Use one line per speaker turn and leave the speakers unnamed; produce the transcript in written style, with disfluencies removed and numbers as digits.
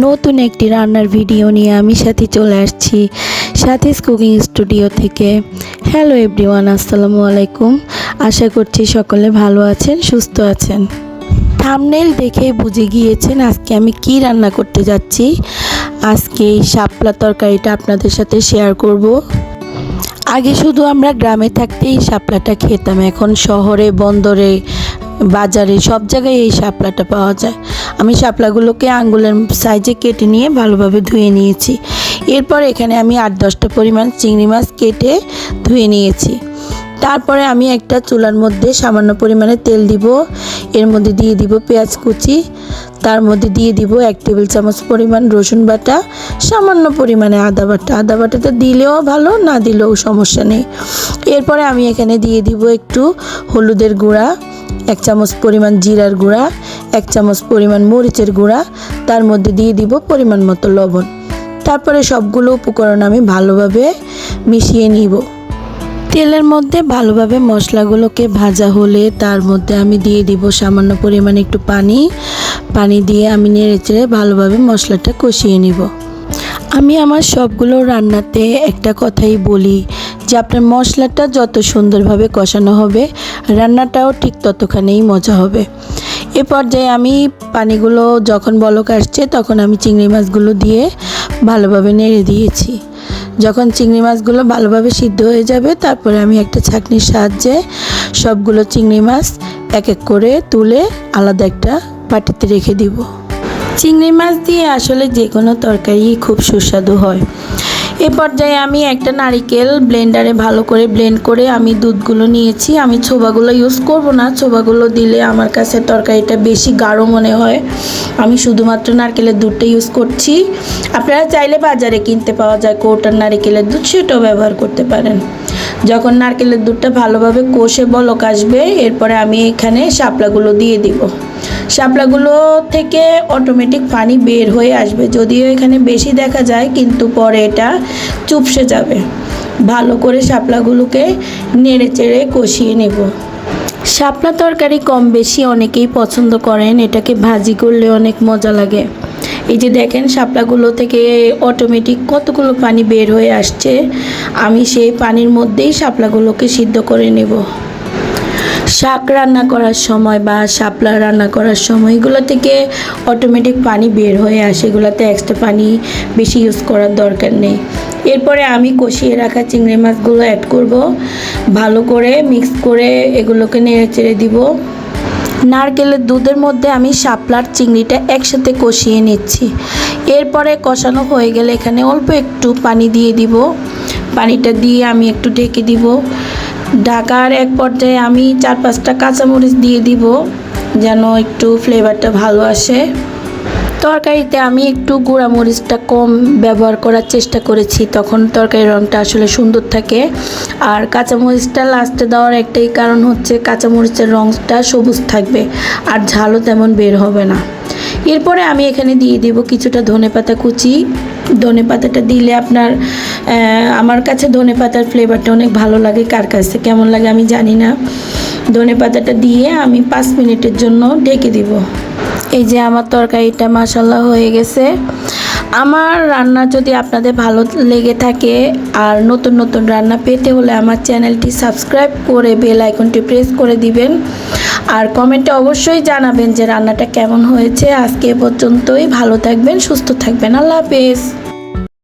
নতুন একটি রান্নার ভিডিও নিয়ে আমি সাথী চলে আসছি সাথীস কুকিং স্টুডিও থেকে। হ্যালো এভরিওয়ান, আসসালামু আলাইকুম। আশা করছি সকলে ভালো আছেন, সুস্থ আছেন। থাম্বনেল দেখেই বুঝে গিয়েছেন আজকে আমি কি রান্না করতে যাচ্ছি। আজকে এই শাপলা তরকারিটা আপনাদের সাথে শেয়ার করব। আগে শুধু আমরা গ্রামে থাকতেই শাপলাটা খেতাম, এখন শহরে, বন্দরে, বাজারে সব জায়গায় এই শাপলাটা পাওয়া যায়। আমি শাপলাগুলোকে আঙ্গুলের সাইজে কেটে নিয়ে ভালোভাবে ধুয়ে নিয়েছি। এরপর এখানে আমি 8-10টা পরিমাণ চিংড়ি মাছ কেটে ধুয়ে নিয়েছি। তারপরে আমি একটা চুলার মধ্যে সামান্য পরিমাণে তেল দিব, এর মধ্যে দিয়ে দিব পেঁয়াজ কুচি, তার মধ্যে দিয়ে দিব 1 টেবিল চামচ পরিমাণ রসুন বাটা, সামান্য পরিমাণে আদা বাটা। আদা বাটাটা দিলেও ভালো, না দিলেও সমস্যা নেই। এরপরে আমি এখানে দিয়ে দিব একটু হলুদের গুঁড়া, 1 চামচ পরিমাণ জিরার গুঁড়া, 1 চামচ পরিমাণ মরিচের গুঁড়া, তার মধ্যে দিয়ে দিব পরিমাণ মতো লবণ। তারপরে সবগুলো উপকরণ আমি ভালোভাবে মিশিয়ে নিব। তেলের মধ্যে ভালোভাবে মশলাগুলোকে ভাজা হলে তার মধ্যে আমি দিয়ে দিব সামান্য পরিমাণে একটু পানি দিয়ে আমি নেড়েচেড়ে ভালোভাবে মশলাটা কষিয়ে নিব। আমি আমার সবগুলো রান্নাতে একটা কথাই বলি যে আপনার মশলাটা যত সুন্দরভাবে কষানো হবে রান্নাটাও ঠিক ততখানেই মজা হবে। এ পর্যায়ে আমি পানিগুলো যখন বলক আসছে তখন আমি চিংড়ি মাছগুলো দিয়ে ভালোভাবে নেড়ে দিয়েছি। যখন চিংড়ি মাছগুলো ভালোভাবে সিদ্ধ হয়ে যাবে তারপরে আমি একটা ছাঁকনির সাহায্যে সবগুলো চিংড়ি মাছ এক এক করে তুলে আলাদা একটা বাটিতে রেখে দিব। চিংড়ি মাছ দিয়ে আসলে যে কোনো তরকারি খুব সুস্বাদু হয়। এ পর্যায়ে আমি একটা নারিকেল ব্লেন্ডারে ভালো করে ব্লেন্ড করে আমি দুধগুলো নিয়েছি। আমি ছোবাগুলো ইউজ করব না, ছোবাগুলো দিলে আমার কাছে তরকারিটা বেশি গাঢ় মনে হয়। আমি শুধুমাত্র নারকেলের দুধটা ইউজ করছি। আপনারা চাইলে বাজারে কিনতে পাওয়া যায় কৌটার নারকেলের দুধ, সেটাও ব্যবহার করতে পারেন। যখন নারকেলের দুধটা ভালোভাবে কষে বলক আসবে এরপরে আমি এখানে শাপলাগুলো দিয়ে দিব। শাপলাগুলো থেকে অটোমেটিক পানি বের হয়ে আসবে, যদিও এখানে বেশি দেখা যায় কিন্তু পরে এটা চুপসে যাবে। ভালো করে শাপলাগুলোকে নেড়ে চেড়ে কষিয়ে নেব। শাপলা তরকারি কম বেশি অনেকেই পছন্দ করেন, এটাকে ভাজি করলে অনেক মজা লাগে। এই যে দেখেন শাপলাগুলো থেকে অটোমেটিক কতগুলো পানি বের হয়ে আসছে, আমি সেই পানির মধ্যেই শাপলাগুলোকে সিদ্ধ করে নেব। শাক রান্না করার সময় বা শাপলা রান্না করার সময় এগুলো থেকে অটোমেটিক পানি বের হয়ে আসে, এগুলোতে এক্সট্রা পানি বেশি ইউজ করার দরকার নেই। এরপরে আমি কষিয়ে রাখা চিংড়ি মাছগুলো অ্যাড করব, ভালো করে মিক্স করে এগুলোকে নেড়ে চেড়ে দিব। নারকেলের দুধের মধ্যে আমি শাপলার চিংড়িটা একসাথে কষিয়ে নিচ্ছি। এরপরে কষানো হয়ে গেলে এখানে অল্প একটু পানি দিয়ে দিব। পানিটা দিয়ে আমি একটু ঢেকে দিব। ঢাকার এক পর্যায়ে আমি 4-5টা কাঁচামরিচ দিয়ে দিব যেন একটু ফ্লেভারটা ভালো আসে। তরকারিতে আমি একটু গুঁড়া মরিচটা কম ব্যবহার করার চেষ্টা করেছি, তখন তরকারির রঙটা আসলে সুন্দর থাকে। আর কাঁচামরিচটা লাস্টে দেওয়ার একটাই কারণ হচ্ছে কাঁচামরিচের রঙটা সবুজ থাকবে আর ঝালও তেমন বের হবে না। এরপরে আমি এখানে দিয়ে দেব কিছুটা ধনেপাতা কুচি। ধনেপাতাটা দিলে আমার কাছে ধনেপাতার ফ্লেভারটা অনেক ভালো লাগে, কার কাছে কেমন লাগে আমি জানি না। ধনেপাতাটা দিয়ে আমি 5 মিনিটের জন্য ঢেকে দিব। এই যে আমার তরকারিটা মাশাআল্লাহ হয়ে গেছে। আমার রান্না যদি আপনাদের ভালো লেগে থাকে আর নতুন নতুন রান্না পেতে হলে আমার চ্যানেলটি সাবস্ক্রাইব করে বেল আইকনটি প্রেস করে দিবেন। আর কমেন্টে অবশ্যই জানাবেন যে রান্নাটা কেমন হয়েছে। আজকে এ পর্যন্তই, ভালো থাকবেন, সুস্থ থাকবেন, আল্লাহ হাফেজ।